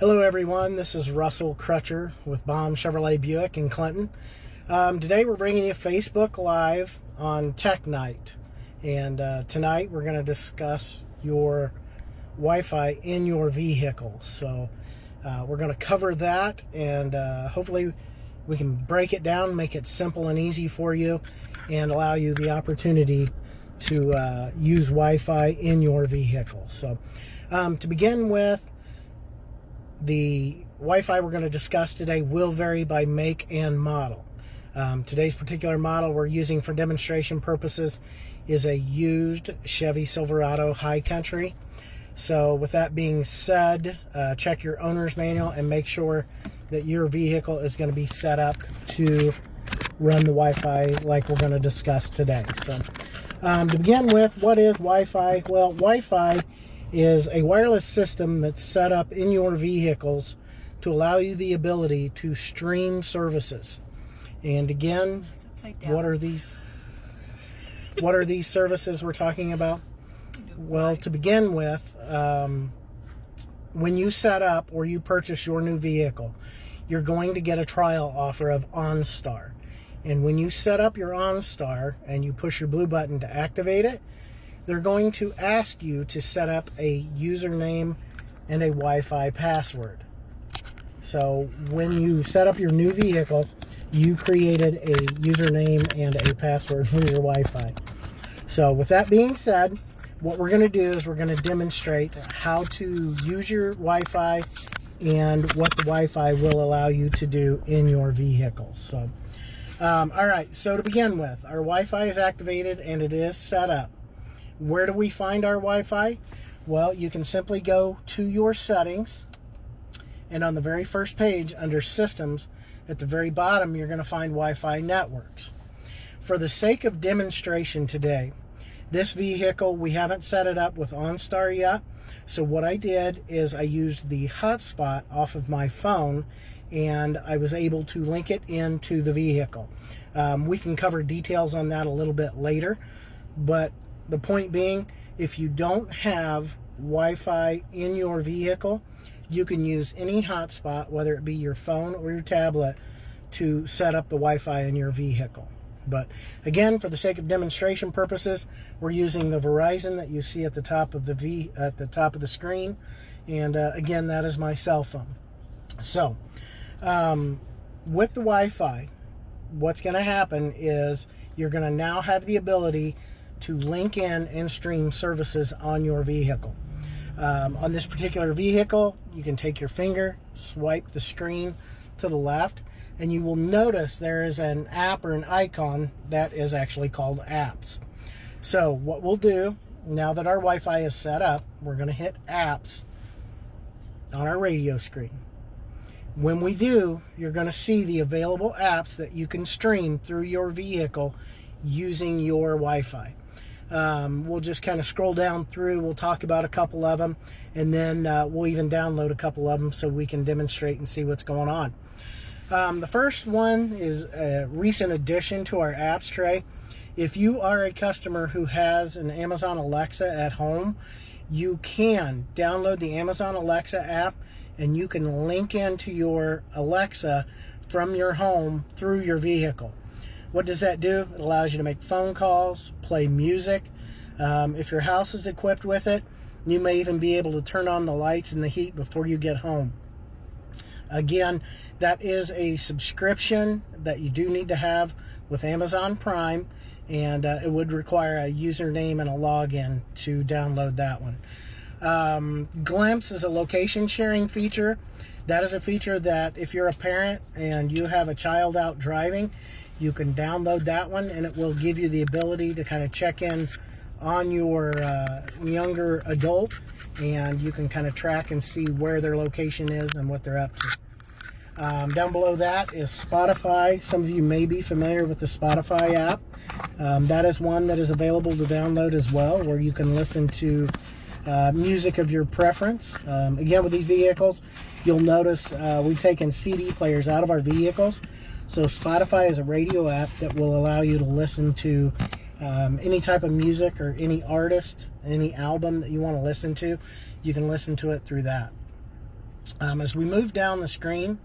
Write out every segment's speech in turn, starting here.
Hello everyone, this is Russell Crutcher with Baum Chevrolet Buick in Clinton. Today we're bringing you Facebook Live on Tech Night, and tonight we're going to discuss your Wi-Fi in your vehicle. So we're going to cover that, and hopefully we can break it down, make it simple and easy for you, and allow you the opportunity to use Wi-Fi in your vehicle. So to begin with, the Wi-Fi we're going to discuss today will vary by make and model. Today's particular model we're using for demonstration purposes is a used Chevy Silverado High Country. So with that being said, check your owner's manual and make sure that your vehicle is going to be set up to run the Wi-Fi like we're going to discuss today. So to begin with, what is Wi-Fi? Well, Wi-Fi is a wireless system that's set up in your vehicles to allow you the ability to stream services. And again, what are these services we're talking about? Well, to begin with, when you set up or you purchase your new vehicle, you're going to get a trial offer of OnStar. And when you set up your OnStar and you push your blue button to activate it, they're going to ask you to set up a username and a Wi-Fi password. So when you set up your new vehicle, you created a username and a password for your Wi-Fi. So with that being said, what we're going to do is we're going to demonstrate how to use your Wi-Fi and what the Wi-Fi will allow you to do in your vehicle. So, all right, so to begin with, our Wi-Fi is activated and it is set up. Where do we find our Wi-Fi? Well, you can simply go to your settings, and on the very first page under Systems, at the very bottom, you're going to find Wi-Fi Networks. For the sake of demonstration today, this vehicle, we haven't set it up with OnStar yet, so what I did is I used the hotspot off of my phone, and I was able to link it into the vehicle. We can cover details on that a little bit later, but the point being, if you don't have Wi-Fi in your vehicle, you can use any hotspot, whether it be your phone or your tablet, to set up the Wi-Fi in your vehicle. But again, for the sake of demonstration purposes, we're using the Verizon that you see at the top of the screen, and again, that is my cell phone. So with the Wi-Fi, what's going to happen is you're going to now have the ability to link in and stream services on your vehicle. On this particular vehicle, you can take your finger, swipe the screen to the left, and you will notice there is an app or an icon that is actually called Apps. So what we'll do, now that our Wi-Fi is set up, we're going to hit Apps on our radio screen. When we do, you're going to see the available apps that you can stream through your vehicle using your Wi-Fi. We'll just kind of scroll down through, we'll talk about a couple of them, and then we'll even download a couple of them so we can demonstrate and see what's going on. The first one is a recent addition to our apps tray. If you are a customer who has an Amazon Alexa at home, you can download the Amazon Alexa app and you can link into your Alexa from your home through your vehicle. What does that do? It allows you to make phone calls, play music. If your house is equipped with it, you may even be able to turn on the lights and the heat before you get home. Again, that is a subscription that you do need to have with Amazon Prime, and it would require a username and a login to download that one. Glimpse is a location sharing feature. That is a feature that if you're a parent and you have a child out driving, you can download that one, and it will give you the ability to kind of check in on your younger adult, and you can kind of track and see where their location is and what they're up to. Down below that is Spotify. Some of you may be familiar with the Spotify app. That is one that is available to download as well, where you can listen to music of your preference. Again, with these vehicles, you'll notice we've taken CD players out of our vehicles. So Spotify is a radio app that will allow you to listen to any type of music or any artist, any album that you want to listen to. You can listen to it through that. As we move down the screen,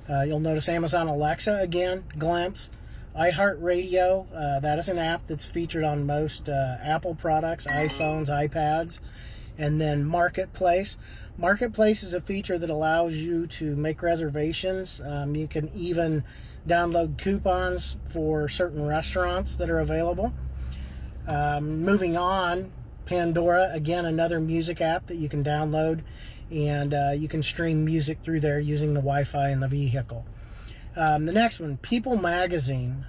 you'll notice Amazon Alexa again, glimpse. iHeartRadio, that is an app that's featured on most Apple products, iPhones, iPads. And then Marketplace. Marketplace is a feature that allows you to make reservations. You can even download coupons for certain restaurants that are available. Moving on, Pandora, again, another music app that you can download, and you can stream music through there using the Wi-Fi in the vehicle. The next one, People Magazine.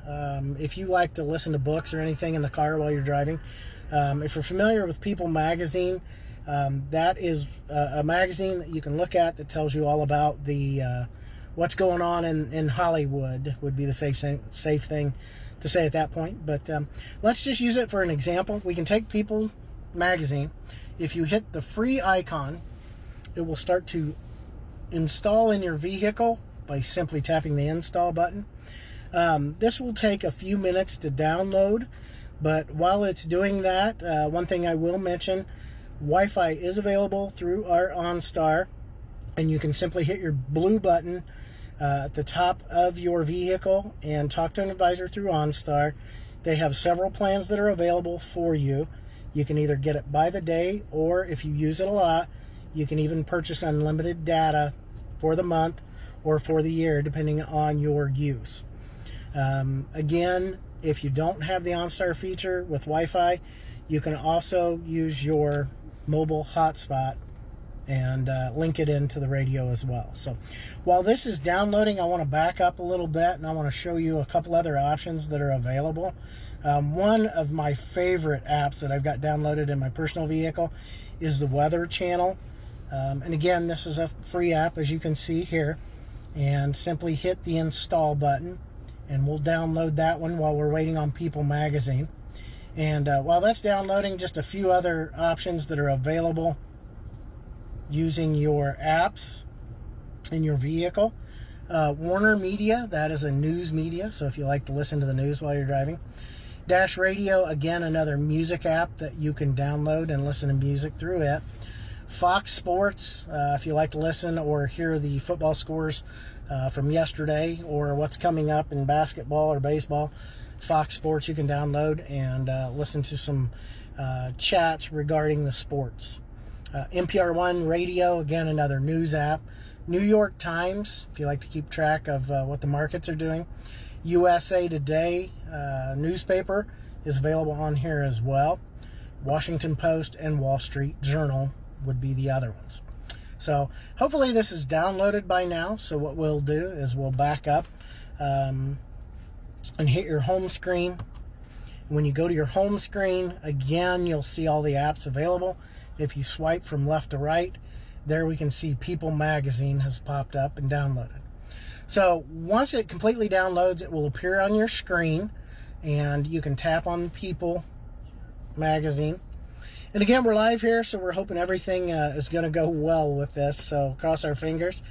If you like to listen to books or anything in the car while you're driving, if you're familiar with People Magazine, that is a magazine that you can look at that tells you all about the what's going on in Hollywood, would be the safe thing to say at that point. But let's just use it for an example. We can take People Magazine. If you hit the free icon, it will start to install in your vehicle by simply tapping the install button. This will take a few minutes to download, but while it's doing that, one thing I will mention, Wi-Fi is available through our OnStar, and you can simply hit your blue button at the top of your vehicle and talk to an advisor through OnStar. They have several plans that are available for you. You can either get it by the day, or if you use it a lot, you can even purchase unlimited data for the month or for the year, depending on your use. Again, if you don't have the OnStar feature with Wi-Fi, you can also use your mobile hotspot and link it into the radio as well. So while this is downloading, I want to back up a little bit, and I want to show you a couple other options that are available. One of my favorite apps that I've got downloaded in my personal vehicle is the Weather Channel. And again, this is a free app, as you can see here, and simply hit the install button, and we'll download that one while we're waiting on People Magazine. And while that's downloading, just a few other options that are available using your apps in your vehicle. Warner Media, that is a news media, so if you like to listen to the news while you're driving. Dash Radio, again, another music app that you can download and listen to music through it. Fox Sports, if you like to listen or hear the football scores from yesterday or what's coming up in basketball or baseball, Fox Sports you can download and listen to some chats regarding the sports. NPR1 Radio, again, another news app. New York Times, if you like to keep track of what the markets are doing. USA Today newspaper is available on here as well. Washington Post and Wall Street Journal would be the other ones. So hopefully this is downloaded by now. So what we'll do is we'll back up and hit your home screen. When you go to your home screen, again, you'll see all the apps available. If you swipe from left to right, there we can see People Magazine has popped up and downloaded. So once it completely downloads, it will appear on your screen, and you can tap on People Magazine. And again, we're live here, so we're hoping everything is going to go well with this, so cross our fingers.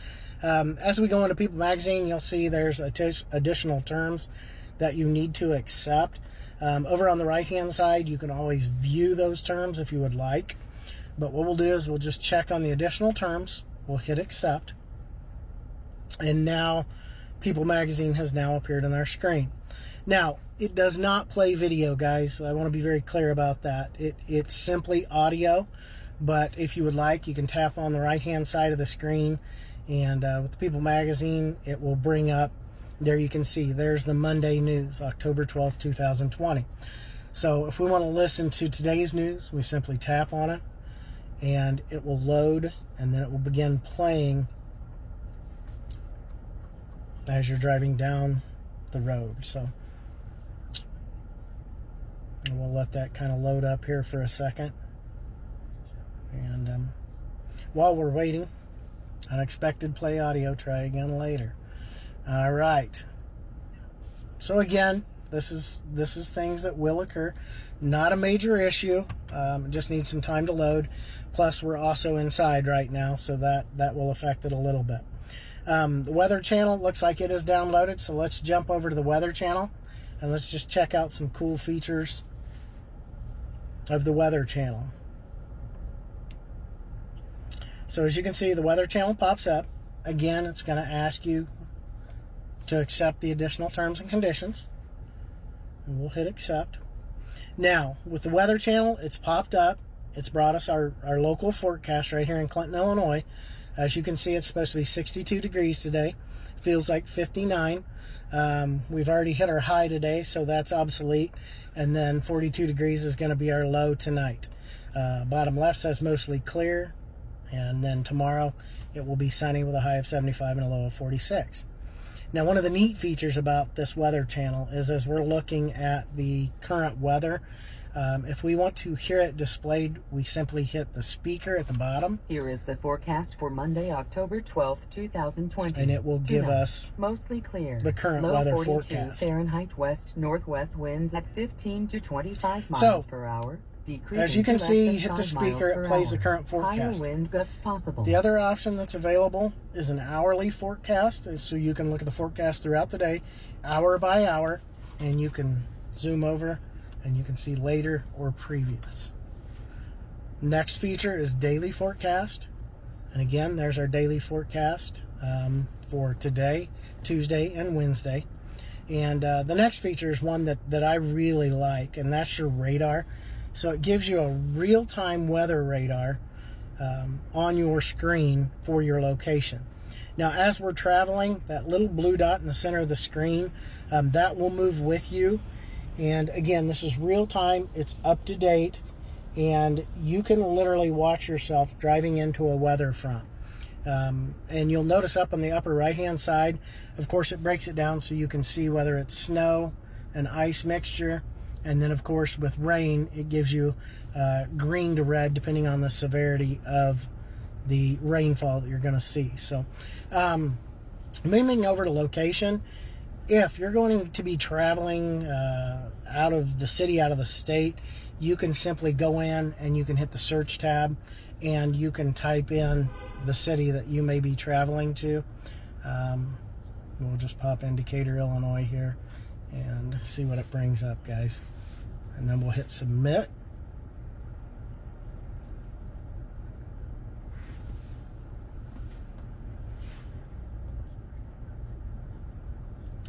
As we go into People Magazine, you'll see there's additional terms that you need to accept. Over on the right-hand side, you can always view those terms if you would like. But what we'll do is we'll just check on the additional terms. We'll hit accept. And now People Magazine has now appeared on our screen. Now, it does not play video, guys. I want to be very clear about that. It's simply audio. But if you would like, you can tap on the right-hand side of the screen. And with the People Magazine, it will bring up, there you can see, there's the Monday news, October 12th, 2020. So if we want to listen to today's news, we simply tap on it, and it will load, and then it will begin playing as you're driving down the road. So we'll let that kind of load up here for a second. And while we're waiting, unexpected play audio, try again later. All right. So again, this is things that will occur. Not a major issue. It just needs some time to load. Plus, we're also inside right now, so that will affect it a little bit. The Weather Channel looks like it is downloaded, so let's jump over to the Weather Channel and let's just check out some cool features of the Weather Channel. So as you can see, the weather channel pops up. Again, it's going to ask you to accept the additional terms and conditions. And we'll hit accept. Now, with the weather channel, it's popped up. It's brought us our local forecast right here in Clinton, Illinois. As you can see, it's supposed to be 62 degrees today. Feels like 59. We've already hit our high today, so that's obsolete. And then 42 degrees is going to be our low tonight. Bottom left says mostly clear. And then tomorrow it will be sunny with a high of 75 and a low of 46. Now, one of the neat features about this weather channel is as we're looking at the current weather, if we want to hear it displayed, we simply hit the speaker at the bottom. Here is the forecast for Monday, October 12th, 2020. And it will give us mostly clear. The current Low weather 42 forecast. Fahrenheit west-northwest winds at 15 to 25 miles per hour. As you can see, hit the speaker, it plays the current forecast. Higher wind gusts possible. The other option that's available is an hourly forecast, so you can look at the forecast throughout the day, hour by hour, and you can zoom over and you can see later or previous. Next feature is daily forecast. And again, there's our daily forecast for today, Tuesday, and Wednesday. And the next feature is one that I really like, and that's your radar. So it gives you a real-time weather radar on your screen for your location. Now, as we're traveling, that little blue dot in the center of the screen, that will move with you. And again, this is real-time, it's up to date, and you can literally watch yourself driving into a weather front. And you'll notice up on the upper right-hand side, of course, it breaks it down so you can see whether it's snow, an ice mixture, and then, of course, with rain, it gives you green to red, depending on the severity of the rainfall that you're going to see. So, moving over to location, if you're going to be traveling out of the city, out of the state, you can simply go in and you can hit the search tab, and you can type in the city that you may be traveling to. We'll just pop in Decatur, Illinois here and see what it brings up, guys. And then we'll hit submit.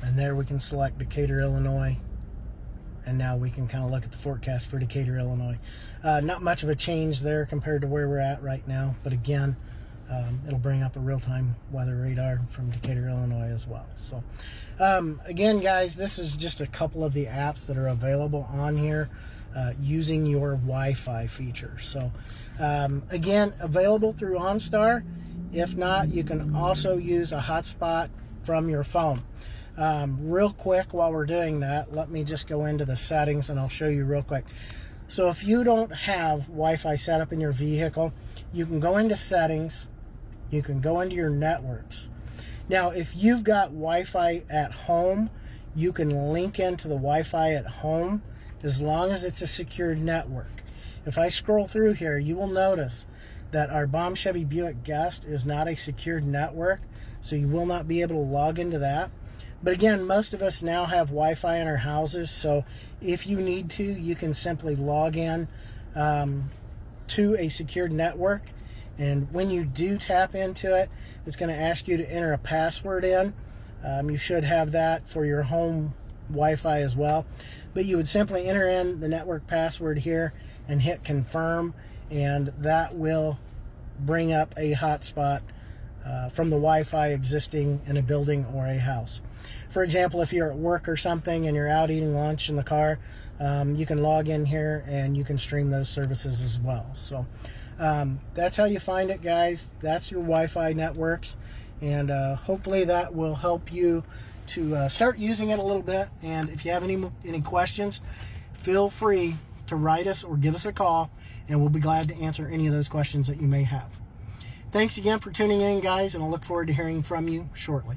And there we can select Decatur, Illinois. And now we can kind of look at the forecast for Decatur, Illinois. Not much of a change there compared to where we're at right now. But again, it'll bring up a real-time weather radar from Decatur, Illinois as well. So again, guys, this is just a couple of the apps that are available on here using your Wi-Fi feature. So again, available through OnStar. If not, you can also use a hotspot from your phone. Real quick, while we're doing that, let me just go into the settings and I'll show you real quick. So if you don't have Wi-Fi setup in your vehicle, you can go into settings. You can go into your networks. Now, if you've got Wi-Fi at home, you can link into the Wi-Fi at home as long as it's a secured network. If I scroll through here, you will notice that our Baum Chevy Buick Guest is not a secured network, so you will not be able to log into that. But again, most of us now have Wi-Fi in our houses, so if you need to, you can simply log in to a secured network. And when you do tap into it, it's going to ask you to enter a password in. You should have that for your home Wi-Fi as well. But you would simply enter in the network password here and hit confirm, and that will bring up a hotspot from the Wi-Fi existing in a building or a house. For example, if you're at work or something and you're out eating lunch in the car, you can log in here and you can stream those services as well. So that's how you find it, guys. That's your Wi-Fi networks, and hopefully that will help you to start using it a little bit. And if you have any questions, feel free to write us or give us a call, and we'll be glad to answer any of those questions that you may have. Thanks again for tuning in, guys, and I look forward to hearing from you shortly.